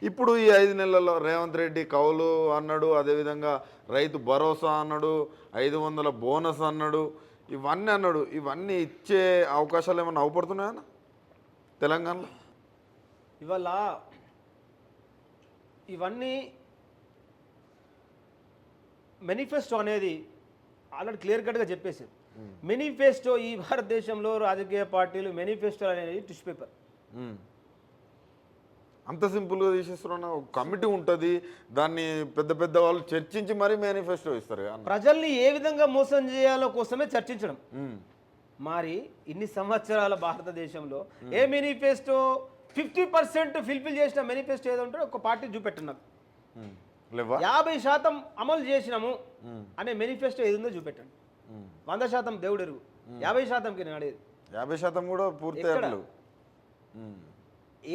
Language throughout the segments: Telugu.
ఇప్పుడు ఈ 5 నెలల్లో రేవంత్ రెడ్డి కౌలు అన్నాడు, అదేవిధంగా రైతు భరోసా అన్నాడు, 500 బోనస్ అన్నాడు, ఇవన్నీ అన్నాడు. ఇవన్నీ ఇచ్చే అవకాశాలు ఏమైనా అవపడుతున్నాయా తెలంగాణలో? ఇవాళ ఇవన్నీ మేనిఫెస్టో అనేది ఆల్రెడీ క్లియర్ కట్గా చెప్పేసారు. మేనిఫెస్టో ఈ భారతదేశంలో రాజకీయ పార్టీలు మేనిఫెస్టో అనేది టిష్యూ పేపర్. అంత సింపుల్గా తీసేస్తున్నా ఒక కమిటీ ఉంటుంది, దాన్ని పెద్ద పెద్ద వాళ్ళు చర్చించి మరీ మేనిఫెస్టో ఇస్తారు. ప్రజల్ని ఏ విధంగా మోసం చేయాలో కోసమే చర్చించడం. మరి ఇన్ని సంవత్సరాల భారతదేశంలో ఏ మేనిఫెస్టో 50% ఫిల్ఫిల్ చేసిన మేనిఫెస్టో ఏదో ఉంటే ఒక పార్టీ చూపెట్టండి. 50% అమలు చేసినాము అనే మేనిఫెస్టో ఏది ఉందో చూపెట్టండి. 100% దేవుడు ఎరుగు, 50%కి నేను అడేది 50% కూడా పూర్తి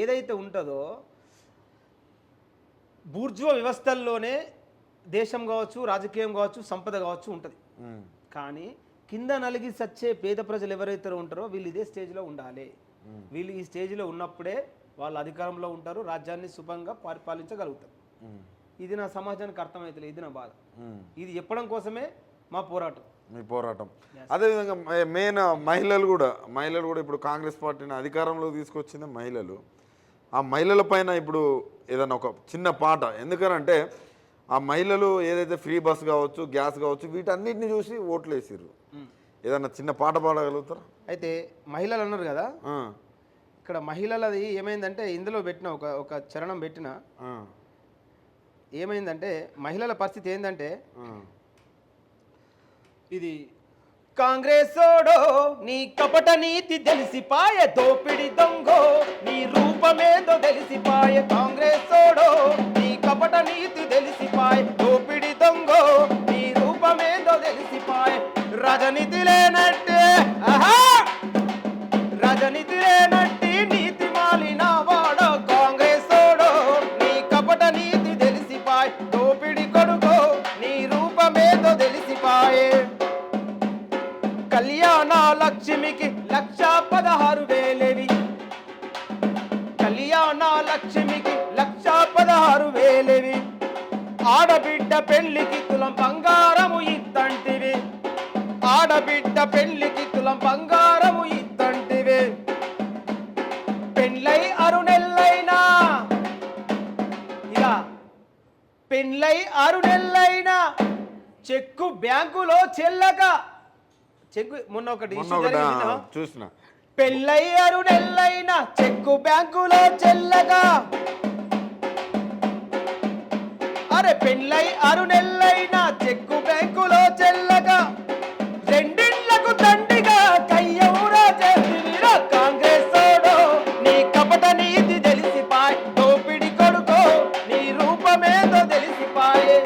ఏదైతే ఉంటుందో బూర్జువా వ్యవస్థల్లోనే దేశం కావచ్చు, రాజకీయం కావచ్చు, సంపద కావచ్చు ఉంటుంది. కానీ కింద నలిగి సచ్చే పేద ప్రజలు ఎవరైతే ఉంటారో వీళ్ళు ఇదే స్టేజ్లో ఉండాలి. వీళ్ళు ఈ స్టేజ్లో ఉన్నప్పుడే వాళ్ళు అధికారంలో ఉంటారు, రాజ్యాన్ని శుభంగా పరిపాలించగలుగుతారు. ఇది నా సమాజానికి అర్థమవుతలేదు, ఇది నా బాధ. ఇది చెప్పడం కోసమే మా పోరాటం, మీ పోరాటం. అదేవిధంగా మెయిన్ మహిళలు కూడా ఇప్పుడు కాంగ్రెస్ పార్టీని అధికారంలోకి తీసుకొచ్చింది మహిళలు. ఆ మహిళల పైన ఇప్పుడు ఏదైనా ఒక చిన్న పాట, ఎందుకనంటే ఆ మహిళలు ఏదైతే ఫ్రీ బస్ కావచ్చు, గ్యాస్ కావచ్చు, వీటన్నిటిని చూసి ఓట్లు వేసిర్రు. ఏదన్నా చిన్న పాట పాడగలుగుతారా? అయితే మహిళలు అన్నారు కదా, ఇక్కడ మహిళలది ఏమైందంటే ఇందులో పెట్టిన ఒక చరణం పెట్టిన ఏమైందంటే మహిళల పరిస్థితి ఏంటంటే ఇది కాంగ్రెసోడో నీ కపట నీతి తెలిసిపాయ, దోపిడి దొంగో నీ రూపమేదో తెలిసిపాయ. కాంగ్రెసోడో నీ కపట నీతి తెలిసిపాయ, దోపిడి దొంగో నీ రూపమేదో తెలిసిపాయ. రాజనీతి లేనట్టే రాజనీతి లేనట్టి నీతి మాలిన వాడో కాంగ్రెసోడో నీ కపట నీతి తెలిసిపాయ, దోపిడి కొడుకో నీ రూపమేదో తెలిసిపాయే. కళ్యాణ లక్ష్మికి 1,16,000, కళ్యాణ లక్ష్మికి 1,16,000. ఆడబిడ్డ పెళ్లికి తులం బంగారము ఇత్తంటివి, ఆడబిడ్డ పెళ్లికి తులం బంగారము ఇత్తంటివి. పెళ్ళై 6 నెలలైనా ఇలా పెళ్ళై 6 నెలలైనా చెక్కు బ్యాంకులో చెల్లక, చెక్కు మొన్న ఒకటి చూసిన, పెళ్ళై 6 నెలలైనా చెక్కు బ్యాంకులో చెల్లగా. అరే పెళ్ళై 6 నెలలైనా చెక్కు బ్యాంకులో చెల్లగా. రెండిళ్లకు దండిగా కయ్యవురా చేసిరా కాంగ్రెసోడో నీ కపట నీతి తెలిసిపాయ్, దోపిడి కొడుకో నీ రూపమేదో తెలిసిపాయే.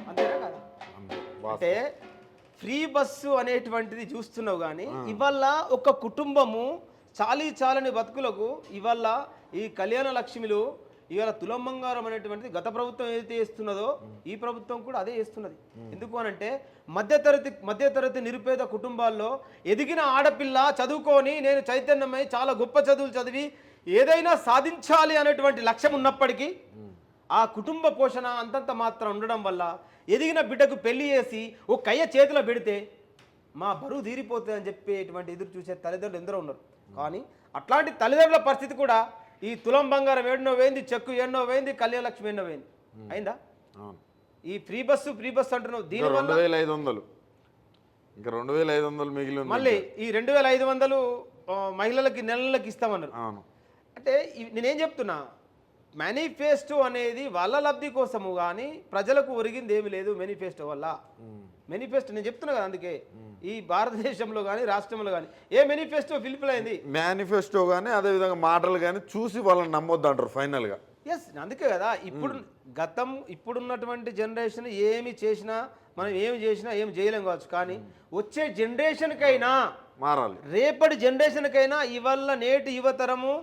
అంతేనా కదా? అంటే ఫ్రీ బస్సు అనేటువంటిది చూస్తున్నావు కానీ ఇవాళ ఒక కుటుంబము చాలని బతుకులకు ఇవాళ ఈ కళ్యాణ లక్ష్మిలు ఇవాళ తులం బంగారం అనేటువంటిది గత ప్రభుత్వం ఏదైతే చేస్తున్నదో ఈ ప్రభుత్వం కూడా అదే చేస్తున్నది. ఎందుకు అనంటే మధ్యతరగతి నిరుపేద కుటుంబాల్లో ఎదిగిన ఆడపిల్ల చదువుకొని నేను చైతన్యమై చాలా గొప్ప చదువులు చదివి ఏదైనా సాధించాలి అనేటువంటి లక్ష్యం ఉన్నప్పటికీ ఆ కుటుంబ పోషణ అంతంత మాత్రం ఉండడం వల్ల ఎదిగిన బిడ్డకు పెళ్లి చేసి ఓ కయ్య చేతిలో పెడితే మా బరువు తీరిపోతుంది అని చెప్పేటువంటి ఎదురు చూసే తల్లిదండ్రులు ఎందరో ఉన్నారు. కానీ అట్లాంటి తల్లిదండ్రుల పరిస్థితి కూడా ఈ తులం బంగారం ఏడనో వేయింది, చెక్కు ఎన్నో వేయింది, కళ్యాణలక్ష్మి ఎన్నో వేయింది అయిందా? ఈ ఫ్రీ బస్సు అంటున్నావు, దీనివల్ల 2,500 ఇంకా 2,500 మిగిలి మళ్ళీ ఈ 2,500 మహిళలకి నెలలకి ఇస్తామన్నారు. అంటే నేనేం చెప్తున్నా, మేనిఫెస్టో అనేది వాళ్ళ లబ్ధి కోసము కానీ ప్రజలకు ఒరిగింది ఏమి లేదు. మేనిఫెస్టో వల్ల మేనిఫెస్టో నేను చెప్తున్నా కదా, అందుకే ఈ భారతదేశంలో కానీ రాష్ట్రంలో కానీ ఏ మేనిఫెస్టో ఫిల్ఫిల్ అయింది? మేనిఫెస్టో కానీ అదేవిధంగా మాటలు కానీ చూసి వాళ్ళని నమ్మొద్దు అంటారు ఫైనల్గా. ఎస్, అందుకే కదా ఇప్పుడున్నటువంటి జనరేషన్ ఏమి చేసినా మనం ఏమి చేసినా ఏమి చేయలేం కావచ్చు, కానీ వచ్చే జనరేషన్కైనా మారాలి. రేపటి జనరేషన్కైనా ఇవాళ నేటి యువతరము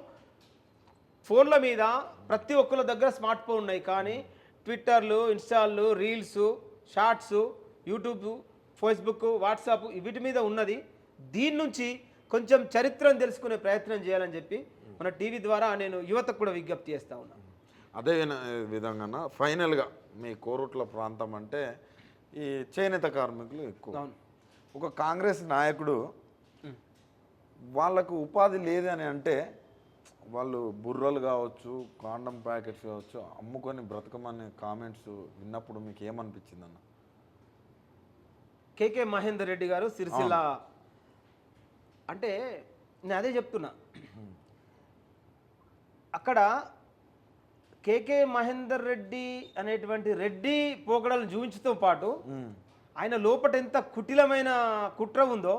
ఫోన్ల మీద ప్రతి ఒక్కరి దగ్గర స్మార్ట్ ఫోన్ ఉన్నాయి, కానీ ట్విట్టర్లు, ఇన్స్టాలు, reels, shorts, YouTube, Facebook, WhatsApp వీటి మీద ఉన్నది. దీని నుంచి కొంచెం చరిత్రను తెలుసుకునే ప్రయత్నం చేయాలని చెప్పి మన టీవీ ద్వారా నేను యువతకు కూడా విజ్ఞప్తి చేస్తా ఉన్నాను. అదే విధంగా ఫైనల్గా మీ కోరుట్ల ప్రాంతం అంటే ఈ చేనేత కార్మికులు ఎక్కువ. ఒక కాంగ్రెస్ నాయకుడు వాళ్ళకు ఉపాధి లేదని అంటే వాళ్ళు బుర్రలు కావచ్చు, కాండం ప్యాకెట్స్ కావచ్చు అమ్ముకొని బ్రతకమనే కామెంట్స్ విన్నప్పుడు మీకు ఏమనిపించింది అన్న? కేకే మహేందర్ రెడ్డి గారు సిరిసిల్ల అంటే నేను అదే చెప్తున్నా. అక్కడ కేకే మహేందర్ రెడ్డి అనేటువంటి రెడ్డి పోకడలను చూపించతో పాటు ఆయన లోపట ఎంత కుటిలమైన కుట్ర ఉందో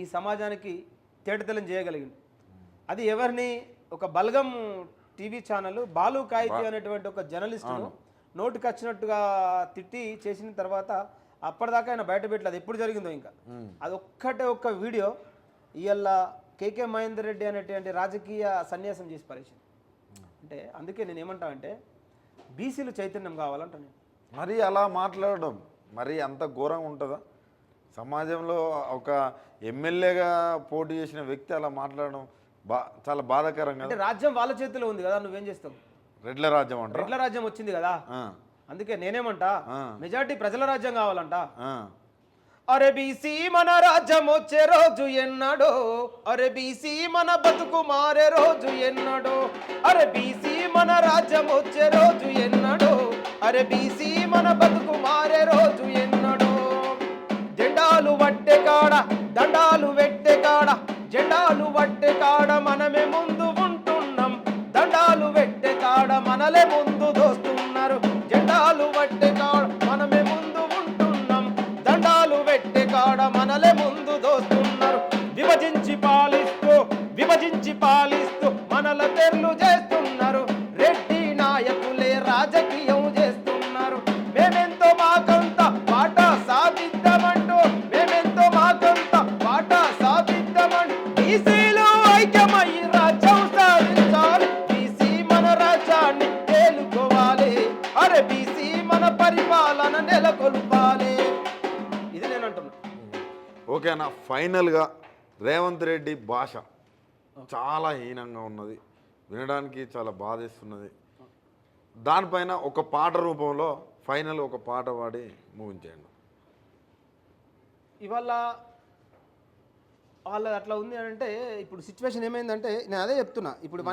ఈ సమాజానికి తేటతెల్లం చేయగలిగింది. అది ఎవరిని? ఒక బల్గం టీవీ ఛానల్ బాలు కాయితీ అనేటువంటి ఒక జర్నలిస్టును నోటికి వచ్చినట్టుగా తిట్టి చేసిన తర్వాత అప్పటిదాకా ఆయన బయట పెట్టలేదు. ఎప్పుడు జరిగిందో ఇంకా అది ఒక్క వీడియో ఇవాళ కేకే మహేందర్ రెడ్డి అనేటువంటి రాజకీయ సన్యాసం చేసి పరిచింది. అంటే అందుకే నేను ఏమంటా అంటే బీసీలు చైతన్యం కావాలంట. నేను మరి అలా మాట్లాడడం మరి అంత ఘోరంగా ఉంటుందా? సమాజంలో ఒక ఎమ్మెల్యేగా పోటీ చేసిన వ్యక్తి అలా మాట్లాడడం చాలా బాధాకరంగా. అంటే రాజ్యం వాళ్ళ చేతిలో ఉంది కదా, నువ్వేం చేస్తావు? రెడ్ల రాజ్యం అంట. రెడ్ల రాజ్యం వచ్చింది కదా, అందుకే నేనేమంటా మెజారిటీ ప్రజల రాజ్యం కావాలంట. అరే బీసీ మన రాజ్యం వచ్చే రోజు ఎన్నడో, అరే బీసీ మన బతుకు మారే రోజు ఎన్నడో, అరే బీసీ మన రాజ్యం వచ్చే రోజు ఎన్నడో, అరే బీసీ మన బతుకు మారే రోజు ఎన్నడో. జెండాలు వట్టే కాడ దండాలు వెట్టే కాడ, జెండాలు వట్టే కాడ మనమే ముందు ఉంటున్నాం, దండాలు వెట్టే కాడ మనలే ముందు దోస్తున్నారు. జెండాలు వట్టే కాడ మనమే ముందు ఉంటున్నాం, దండాలు వెట్టే కాడ మనలే ముందు దోస్తున్నారు. విభజించి పాలిస్తూ మనల తెర్లు చేస్తున్నారు. రెడ్డి నాయకులే రాజకీయం చేస్తున్నారు. మేమెంతో మాకంత పాట సాధిద్దామంటూ, మేమెంతో మాకంత పాట సాధిద్దామంటూ బీసీలు ఐక్యమయ్యి రాజ్యం సాధించాలి. బీసీ మన రాజ్యాన్ని తేలుకోవాలి, అరే బీసీ మన పరిపాలన నెలకొల్పాలి. ఇది నేను అంటున్నా. ఓకేనా? ఫైనల్గా రేవంత్ రెడ్డి భాష చాలా హీనంగా ఉన్నది, వినడానికి చాలా బాధేస్తున్నది. దానిపైన ఒక పాట రూపంలో ఫైనల్ ఒక పాట పాడి ముగించేయండి. ఇవాళ వాళ్ళది అట్లా ఉంది అంటే ఇప్పుడు సిచ్యువేషన్ ఏమైందంటే నేను అదే చెప్తున్నా. ఇప్పుడు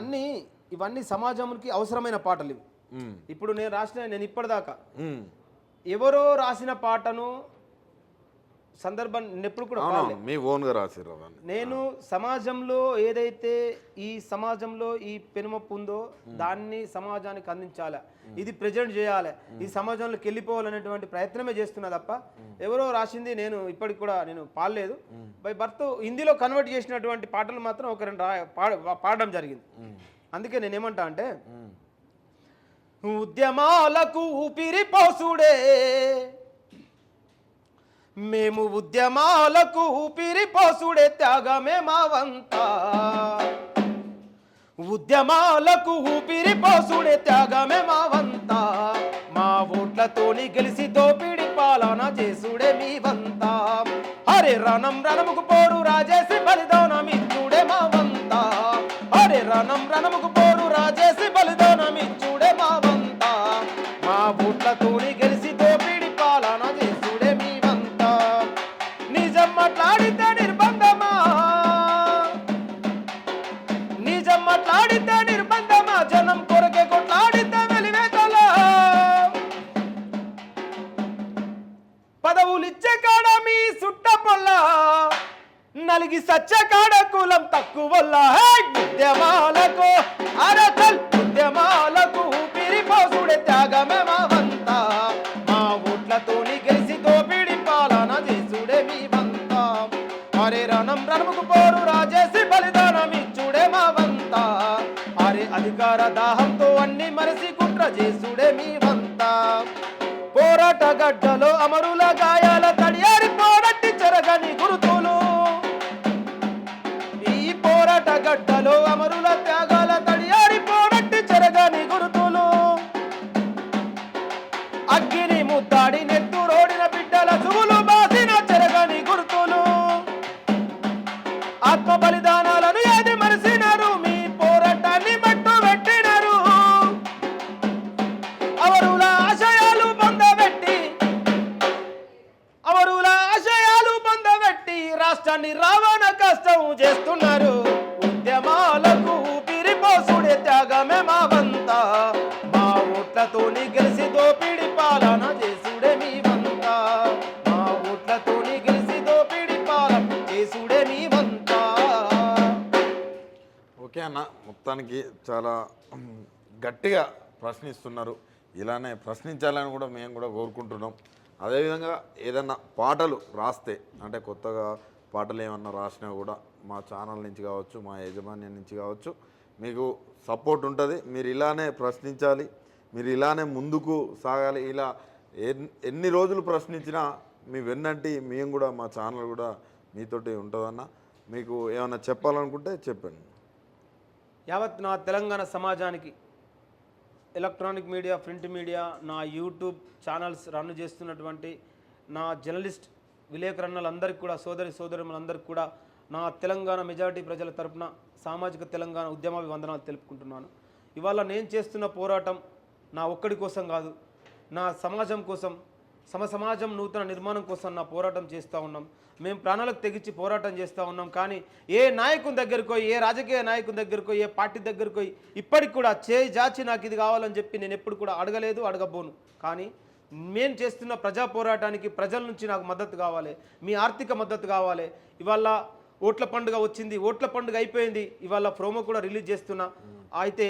ఇవన్నీ సమాజానికి అవసరమైన పాటలు ఇవి. ఇప్పుడు నేను ఇప్పటిదాకా ఎవరో రాసిన పాటను సందర్భం ఎప్పుడు కూడా మీ ఓన్గా రాసిర్రు. నేను సమాజంలో ఏదైతే ఈ సమాజంలో ఈ పెనుమప్పు ఉందో దాన్ని సమాజానికి అందించాలి, ఇది ప్రజెంట్ చేయాలి, ఈ సమాజంలోకి వెళ్ళిపోవాలనేటువంటి ప్రయత్నమే చేస్తున్నా తప్ప ఎవరో రాసింది నేను ఇప్పటికి కూడా నేను పాడలేదు. బై బర్త్ హిందీలో కన్వర్ట్ చేసినటువంటి పాటలు మాత్రం ఒక రెండు పాడడం జరిగింది. అందుకే నేనేమంటా అంటే ఉద్యమాలకు ఊపిరి పోసుడే, మేము ఉద్యమాలకు ఊపిరి పోసుడే, త్యాగమే మా వంతా. ఉద్యమాలకు ఊపిరి పోసుడే, త్యాగమే మా వంతా. మా ఓట్లతోని గెలిచి దోపిడి పాలన చేసుడే మీ వంతా. హరే రణముకు పోరు రాజేసి బలిదానం ఇచ్చుడే మా వంతా. హరే రణముకు పోరు రాజేసి బలిదానం ఇచ్చుడే మా వంతా. మా ఓట్లతోని గెలిచి దోపిడి పాలన చేసుడే మీ వంతా. నిజం మాట్లాడితే నిర్బంధమా, నిజం మాట్లాడితే నిర్బంధమా, జనం కొరకే కొట్లాడితే వెలివేతలా. పదవులిచ్చే కాడ మీ సుట్ట పొల్ల, నలిగి సచ్చ కాడ కులం తక్కువల్ల. ఉద్యమాలకు అరకల్ ఉద్యమాలకు ఊపిరి పోసుడే, త్యాగమే మా వంతా. మా ఓట్లతోని గెలిచి దోపిడి పాలన చేసుడే మీ వంతా. అరే రణముకు పోరు రాజేసి బలిదానం ఇచ్చుడే మా వంతా. అరే అధికార దాహంతో అన్ని మరసి కుట్ర చేసుడే మీ వంతా. పోరాట గడ్డలో అమరుల గాయాల తడియారి పోరట్టి చెరగని గురుతులు, ఈ పోరాట గడ్డలో అమరుల త్యాగాల తడియారి పోరట్టి చెరగని గురుతులు. అగ్గిని ముద్దాడి నెత్తురోడిన బిడ్డల సుగులు బాసిన చెరగని గుర్తులు. ఆత్మ బలిదానాలను ఏది మరిసినారు, మీ పోరాటాన్ని మట్టు పెట్టినారు. మొత్తానికి చాలా గట్టిగా ప్రశ్నిస్తున్నారు. ఇలానే ప్రశ్నించాలని కూడా మేము కూడా కోరుకుంటున్నాం. అదేవిధంగా ఏదన్నా పాటలు రాస్తే అంటే కొత్తగా పాటలు ఏమన్నా రాసినా కూడా మా ఛానల్ నుంచి కావచ్చు, మా యాజమాన్యం నుంచి కావచ్చు, మీకు సపోర్ట్ ఉంటుంది. మీరు ఇలానే ప్రశ్నించాలి, మీరు ఇలానే ముందుకు సాగాలి. ఇలా ఎన్ని రోజులు ప్రశ్నించినా మీ వెన్నంటి మేము కూడా, మా ఛానల్ కూడా మీతోటి ఉంటుందన్న. మీకు ఏమన్నా చెప్పాలనుకుంటే చెప్పండి. యావత్ నా తెలంగాణ సమాజానికి ఎలక్ట్రానిక్ మీడియా, ప్రింట్ మీడియా, నా యూట్యూబ్ ఛానల్స్ రన్ చేస్తున్నటువంటి నా జర్నలిస్ట్ విలేకరులందరికీ కూడా, సోదరులందరికీ కూడా నా తెలంగాణ మెజారిటీ ప్రజల తరపున సామాజిక తెలంగాణ ఉద్యమాభివందనాలు తెలుపుకుంటున్నాను. ఇవాళ నేను చేస్తున్న పోరాటం నా ఒక్కడి కోసం కాదు, నా సమాజం కోసం, సమాజం నూతన నిర్మాణం కోసం నా పోరాటం చేస్తూ ఉన్నాం. మేము ప్రాణాలకు తెగించి పోరాటం చేస్తూ ఉన్నాం. కానీ ఏ నాయకుని దగ్గరకో, ఏ రాజకీయ నాయకుని దగ్గరకో, ఏ పార్టీ దగ్గరకో ఇప్పటికి కూడా చేయి జాచి నాకు ఇది కావాలని చెప్పి నేను ఎప్పుడు కూడా అడగలేదు, అడగబోను. కానీ మేము చేస్తున్న ప్రజా పోరాటానికి ప్రజల నుంచి నాకు మద్దతు కావాలి, మీ ఆర్థిక మద్దతు కావాలి. ఇవాళ ఓట్ల పండుగ వచ్చింది, ఓట్ల పండుగ అయిపోయింది, ఇవాళ ప్రోమో కూడా రిలీజ్ చేస్తున్నా. అయితే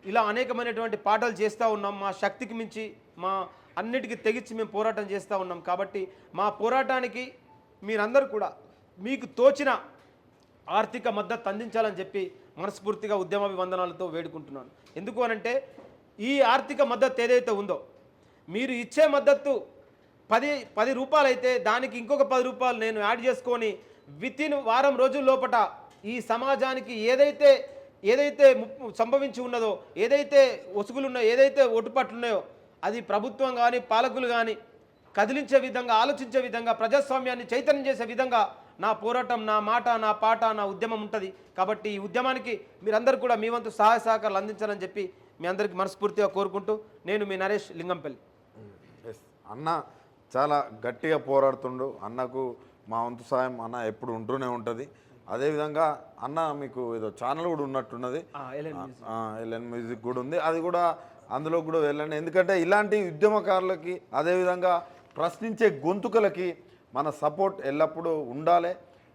ఇలా అనేకమైనటువంటి పాటలు చేస్తూ ఉన్నాం. మా శక్తికి మించి, మా అన్నిటికీ తెగించి మేము పోరాటం చేస్తూ ఉన్నాం. కాబట్టి మా పోరాటానికి మీరందరూ కూడా మీకు తోచిన ఆర్థిక మద్దతు అందించాలని చెప్పి మనస్ఫూర్తిగా ఉద్యమాభివందనాలతో వేడుకుంటున్నాను. ఎందుకు అనంటే ఈ ఆర్థిక మద్దతు ఏదైతే ఉందో, మీరు ఇచ్చే మద్దతు 10 రూపాయలు అయితే దానికి ఇంకొక 10 రూపాయలు నేను యాడ్ చేసుకొని వితిన్ వారం రోజుల లోపట ఈ సమాజానికి ఏదైతే సంభవించి ఉన్నదో, ఏదైతే ఒసుగులున్నాయో, ఏదైతే ఒటుపట్లున్నాయో అది ప్రభుత్వం కానీ, పాలకులు కానీ కదిలించే విధంగా, ఆలోచించే విధంగా, ప్రజాస్వామ్యాన్ని చైతన్యం చేసే విధంగా నా పోరాటం, నా మాట, నా పాట, నా ఉద్యమం ఉంటుంది. కాబట్టి ఈ ఉద్యమానికి మీరందరూ కూడా మీ వంతు సహాయ సహకారాలు అందించాలని చెప్పి మీ అందరికీ మనస్ఫూర్తిగా కోరుకుంటూ నేను మీ నరేష్ లింగంపల్లి. అన్న చాలా గట్టిగా పోరాడుతుండు. అన్నకు మా వంతు సాయం అన్న ఎప్పుడు ఉంటూనే ఉంటుంది. అదేవిధంగా అన్న మీకు ఏదో ఛానల్ కూడా ఉన్నట్టున్నది, ఎల్ఎన్ మ్యూజిక్ కూడా ఉంది. అది కూడా అందులో కూడా వెళ్ళండి. ఎందుకంటే ఇలాంటి ఉద్యమకారులకి, అదేవిధంగా ప్రశ్నించే గొంతుకలకి మన సపోర్ట్ ఎల్లప్పుడూ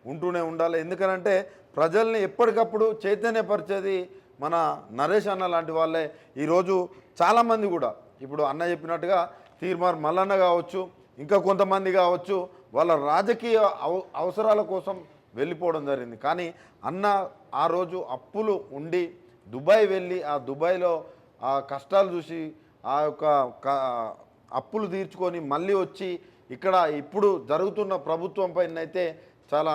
ఉంటూనే ఉండాలి. ఎందుకనంటే ప్రజల్ని ఎప్పటికప్పుడు చైతన్యపరిచేది మన నరేష్ అన్న లాంటి వాళ్ళే. ఈరోజు చాలామంది కూడా ఇప్పుడు అన్న చెప్పినట్టుగా తీర్మార్ మల్లన్న కావచ్చు, ఇంకా కొంతమంది కావచ్చు, వాళ్ళ రాజకీయ అవసరాల కోసం వెళ్ళిపోవడం జరిగింది. కానీ అన్న ఆ రోజు అప్పులు ఉండి దుబాయ్ వెళ్ళి ఆ దుబాయ్లో ఆ కష్టాలు చూసి ఆ యొక్క అప్పులు తీర్చుకొని మళ్ళీ వచ్చి ఇక్కడ ఇప్పుడు జరుగుతున్న ప్రభుత్వం పైన అయితే చాలా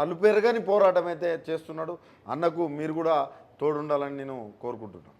అలుపెరగని పోరాటం అయితే చేస్తున్నాడు. అన్నకు మీరు కూడా తోడుండాలని నేను కోరుకుంటున్నాను.